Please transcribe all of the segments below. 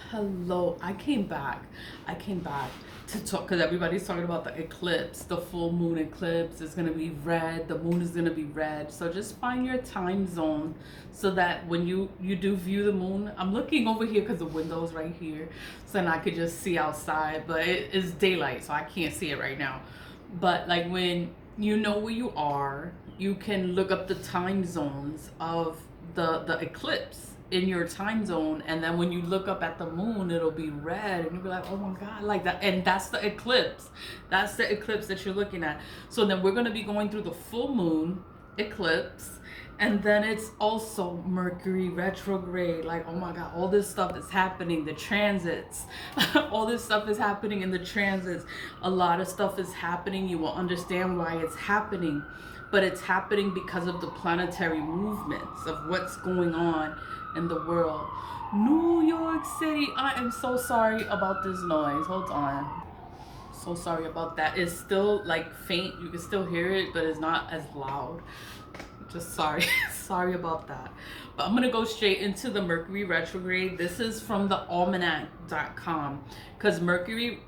Hello, I came back to talk because everybody's talking about the eclipse. The full moon eclipse is going to be red. The moon is going to be red. So just find your time zone so that when you do view the moon, I'm looking over here because the window's right here, so then I could just see outside, but it is daylight, so I can't see it right now. But like when you know where you are, you can look up the time zones of the eclipse in your time zone, and then when you look up at the moon it'll be red and you'll be like, oh my god, like that. And that's the eclipse. That's the eclipse that you're looking at. So then we're going to be going through the full moon eclipse, and then it's also Mercury retrograde. Like, oh my god, all this stuff is happening, the transits. All this stuff is happening in the transits. A lot of stuff is happening. You will understand why it's happening, but it's happening because of the planetary movements of what's going on in the world. New York City. I am so sorry about this noise. Hold on. So sorry about that. It's still like faint. You can still hear it, but it's not as loud. Just sorry. Sorry about that. But I'm going to go straight into the Mercury retrograde. This is from the almanac.com because Mercury,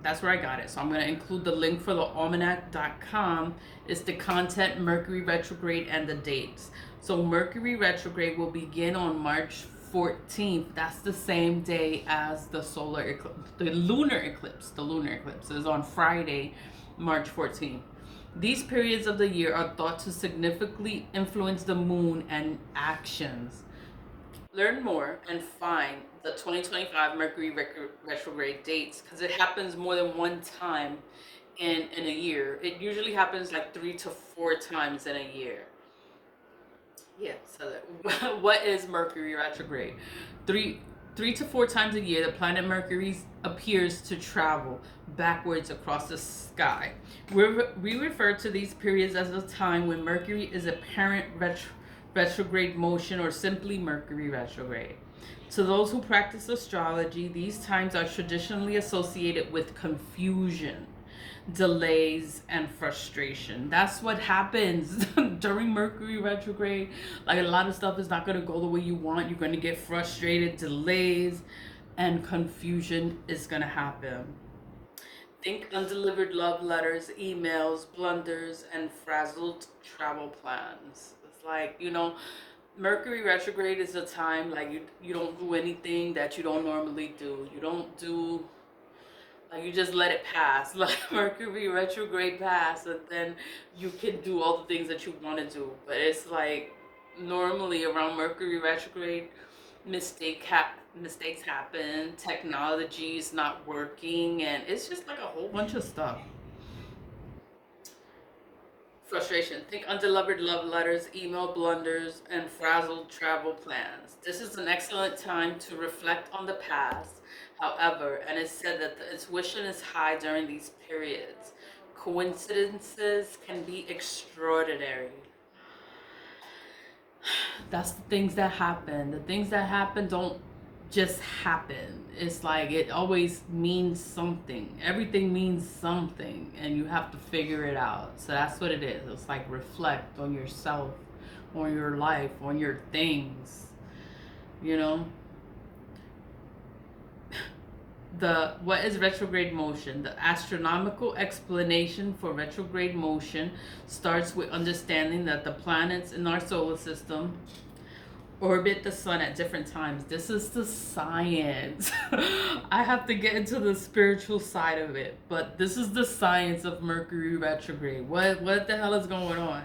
that's where I got it. So I'm going to include the link for the almanac.com. It's the content, Mercury retrograde, and the dates. So Mercury retrograde will begin on March 14th. That's the same day as the solar eclipse, the lunar eclipse. The lunar eclipse is on Friday, March 14th. These periods of the year are thought to significantly influence the moon and actions. Learn more and find the 2025 Mercury retrograde dates because it happens more than one time in a year. It usually happens like 3 to 4 times in a year. Yeah. So that, what is Mercury retrograde? Three. 3 to 4 times a year, the planet Mercury appears to travel backwards across the sky. We refer to these periods as a time when Mercury is apparent retrograde motion, or simply Mercury retrograde. To those who practice astrology, these times are traditionally associated with confusion, delays, and frustration. That's what happens during Mercury retrograde. Like, a lot of stuff is not going to go the way you want. You're going to get frustrated, delays, and confusion is going to happen. Think undelivered love letters, emails, blunders, and frazzled travel plans. It's like, Mercury retrograde is a time like you don't do anything that you don't normally do. You don't do, like, you just let it pass. Like Mercury retrograde pass, and then you can do all the things that you want to do. But it's like normally around Mercury retrograde, mistakes happen. Technology is not working, and it's just like a whole bunch of stuff. Frustration. Think undelivered love letters, email blunders, and frazzled travel plans. This is an excellent time to reflect on the past, however, and it's said that the intuition is high during these periods. Coincidences can be extraordinary. That's the things that happen. The things that happen don't just happen. It's like it always means something. Everything means something, and you have to figure it out. So that's what it is. It's like reflect on yourself, on your life, on your things. You know, the what is retrograde motion? The astronomical explanation for retrograde motion starts with understanding that the planets in our solar system orbit the sun at different times. This is the science. I have to get into the spiritual side of it, but this is the science of Mercury retrograde. What the hell is going on?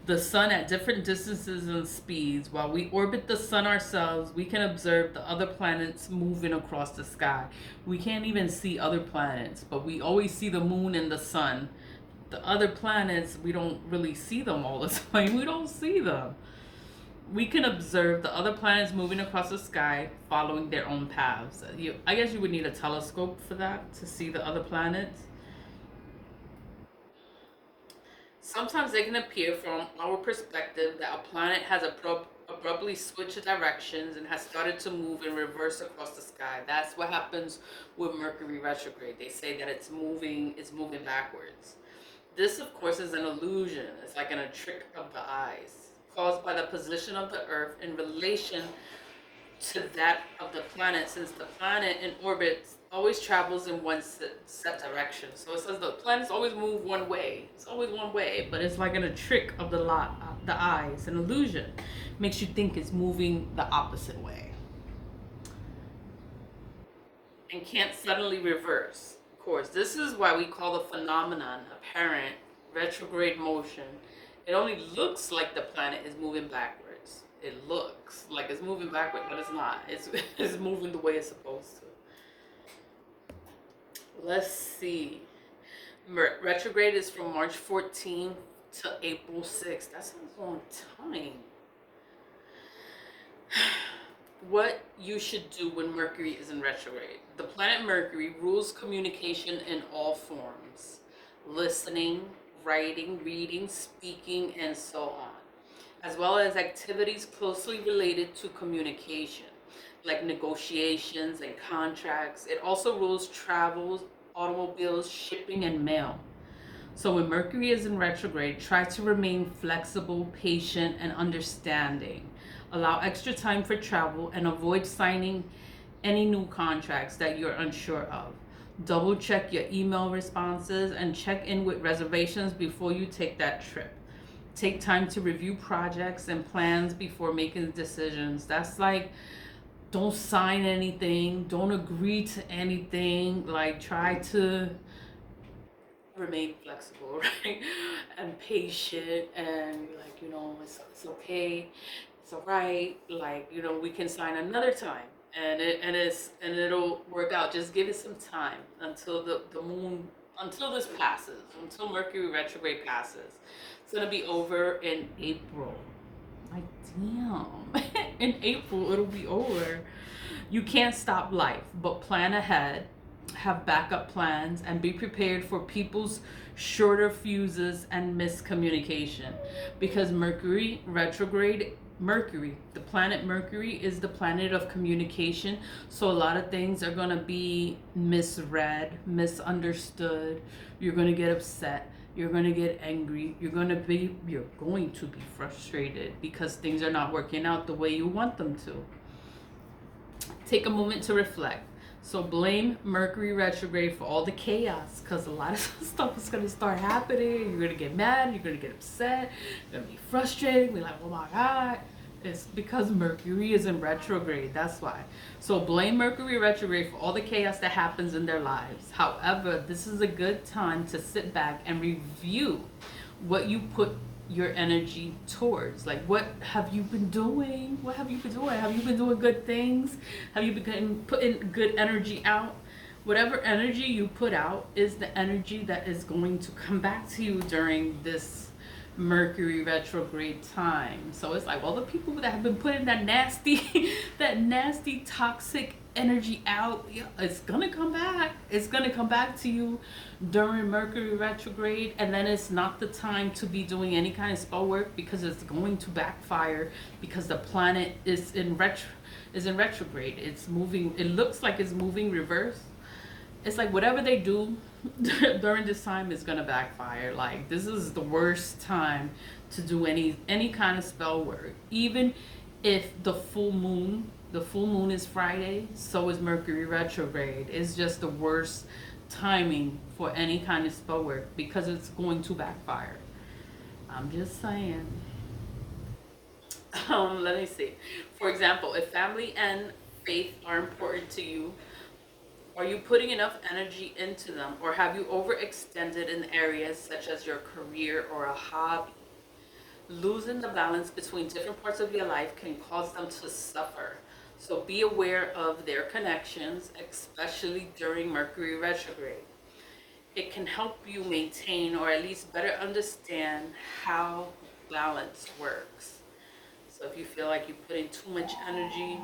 The sun at different distances and speeds. While we orbit the sun ourselves, we can observe the other planets moving across the sky. We can't even see other planets, but we always see the moon and the sun. The other planets, we don't really see them all the time. We don't see them. We can observe the other planets moving across the sky, following their own paths. I guess you would need a telescope for that to see the other planets. Sometimes they can appear from our perspective that a planet has abruptly switched directions and has started to move in reverse across the sky. That's what happens with Mercury retrograde. They say that it's moving backwards. This, of course, is an illusion. It's like a trick of the eyes, caused by the position of the Earth in relation to that of the planet, since the planet in orbit always travels in one set direction. So it says the planets always move one way. It's always one way, but it's like in a trick of the eye. It's an illusion. Makes you think it's moving the opposite way and can't suddenly reverse course. This is why we call the phenomenon apparent retrograde motion. It only looks like the planet is moving backwards. It looks like it's moving backwards, but it's not. It's moving the way it's supposed to. Let's see. Retrograde is from March 14th to April 6th. That's a long time. What you should do when Mercury is in retrograde. The planet Mercury rules communication in all forms: listening, writing, reading, speaking, and so on, as well as activities closely related to communication, like negotiations and contracts. It also rules travels, automobiles, shipping, and mail. So when Mercury is in retrograde, try to remain flexible, patient, and understanding. Allow extra time for travel and avoid signing any new contracts that you're unsure of. Double check your email responses and check in with reservations before you take that trip. Take time to review projects and plans before making decisions. That's like, don't sign anything, don't agree to anything. Like, try to remain flexible, right? And patient, and like, it's okay, it's all right. Like, we can sign another time, and it'll work out. Just give it some time until the moon, until this passes, until Mercury retrograde passes. It's gonna be over in April. Like, damn. In April it'll be over. You can't stop life, but plan ahead, have backup plans, and be prepared for people's shorter fuses and miscommunication. Because Mercury retrograde, the planet Mercury is the planet of communication. So a lot of things are going to be misread, misunderstood. You're going to get upset. You're going to get angry. You're going to be frustrated because things are not working out the way you want them to. Take a moment to reflect. So blame Mercury retrograde for all the chaos, because a lot of stuff is going to start happening. You're going to get mad. You're going to get upset. You're going to be frustrated. Be like, oh my God. It's because Mercury is in retrograde. That's why. So blame Mercury retrograde for all the chaos that happens in their lives. However, this is a good time to sit back and review what you put your energy towards. Like, what have you been doing? What have you been doing? Have you been doing good things? Have you been putting good energy out? Whatever energy you put out is the energy that is going to come back to you during this Mercury retrograde time. So it's like all the people that have been putting that nasty that nasty toxic energy out, it's gonna come back. It's gonna come back to you during Mercury retrograde, and then it's not the time to be doing any kind of spell work, because it's going to backfire, because the planet is in retrograde. It's moving, it looks like it's moving reverse. It's like whatever they do during this time is gonna backfire. Like, this is the worst time to do any kind of spell work. Even if the full moon is Friday, so is Mercury retrograde. It's just the worst timing for any kind of spell work, because it's going to backfire. I'm just saying. Let me see. For example, if family and faith are important to you, are you putting enough energy into them, or have you overextended in areas such as your career or a hobby? Losing the balance between different parts of your life can cause them to suffer. So be aware of their connections, especially during Mercury retrograde. It can help you maintain, or at least better understand, how balance works. So if you feel like you put in too much energy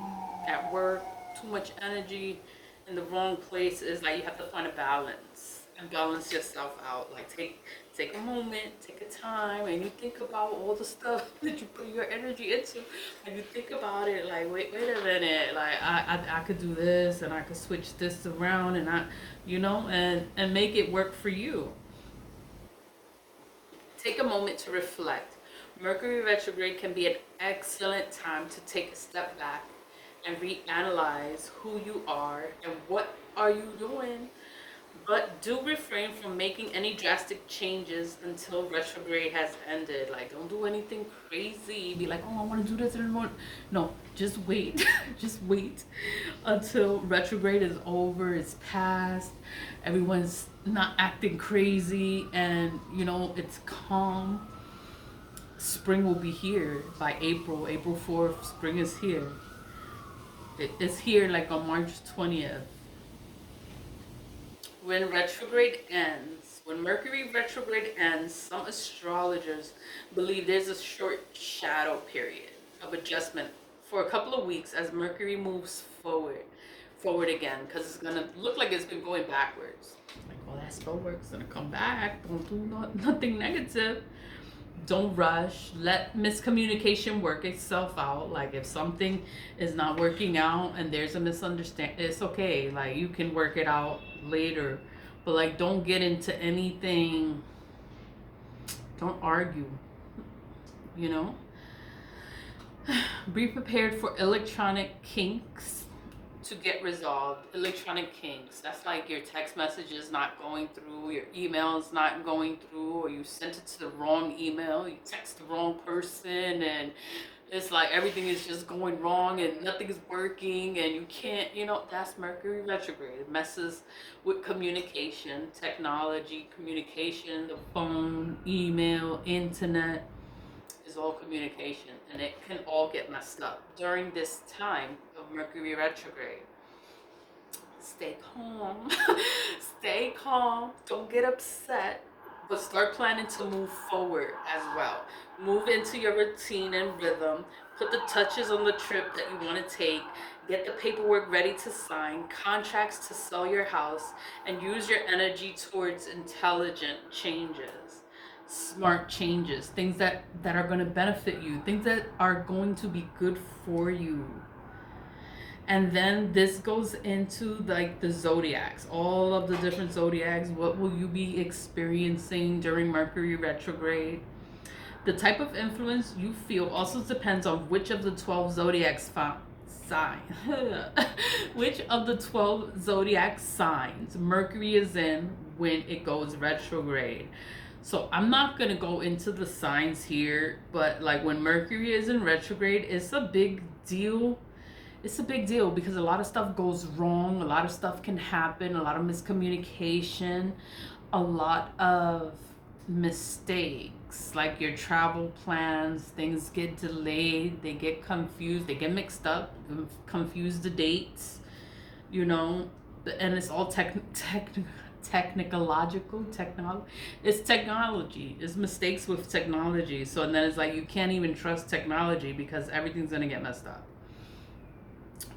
at work, too much energy in the wrong places, like, you have to find a balance and balance yourself out. Like, take a moment, take a time, and you think about all the stuff that you put your energy into, and you think about it like, wait a minute, like, I could do this, and I could switch this around, and and make it work for you. Take a moment to reflect. Mercury retrograde can be an excellent time to take a step back and reanalyze who you are and what are you doing. But do refrain from making any drastic changes until retrograde has ended. Like, don't do anything crazy. Be like, oh, I want to do this in the morning. No, just wait. Just wait until retrograde is over, it's past, everyone's not acting crazy, and it's calm. Spring will be here by April 4th. Spring is here. It's here like on March 20th. When retrograde ends, when Mercury retrograde ends, some astrologers believe there's a short shadow period of adjustment for a couple of weeks as Mercury moves forward again, because it's gonna look like it's been going backwards. Like, oh, that spell work's gonna come back. Don't do nothing negative. Don't rush. Let miscommunication work itself out. Like, if something is not working out and there's a misunderstanding, it's okay. Like, you can work it out later. But like, don't get into anything. Don't argue. You know? Be prepared for electronic kinks to get resolved. Electronic kinks, that's like your text messages not going through, your emails not going through, or you sent it to the wrong email, you text the wrong person, and it's like everything is just going wrong and nothing is working, and you can't, that's Mercury retrograde. It messes with communication, technology, communication, the phone, email, internet is all communication, and it can all get messed up during this time of Mercury retrograde. Stay calm. Stay calm. Don't get upset, but start planning to move forward as well. Move into your routine and rhythm. Put the touches on the trip that you want to take. Get the paperwork ready to sign, contracts to sell your house, and use your energy towards intelligent changes. Smart changes, things that are going to benefit you, things that are going to be good for you. And then this goes into like the zodiacs, all of the different zodiacs. What will you be experiencing during Mercury retrograde? The type of influence you feel also depends on which of the 12 zodiacs sign which of the 12 zodiac signs Mercury is in when it goes retrograde. So I'm not going to go into the signs here, but like when Mercury is in retrograde, it's a big deal. It's a big deal because a lot of stuff goes wrong. A lot of stuff can happen. A lot of miscommunication. A lot of mistakes. Like your travel plans, things get delayed. They get confused. They get mixed up. Confuse the dates. And it's all it's technology. It's mistakes with technology. So and then it's like you can't even trust technology because everything's gonna get messed up.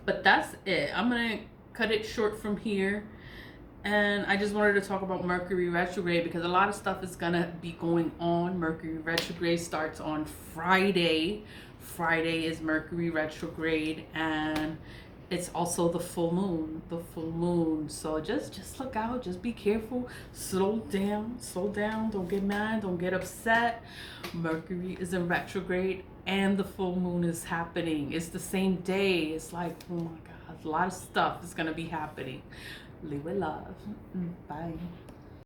But that's it. I'm gonna cut it short from here, and I just wanted to talk about Mercury retrograde because a lot of stuff is gonna be going on. Mercury retrograde starts on Friday. Friday is Mercury retrograde, and it's also the full moon. So just look out, just be careful, slow down, don't get mad, don't get upset. Mercury is in retrograde and the full moon is happening. It's the same day. It's like, oh my God, a lot of stuff is gonna be happening. Live with love. Bye.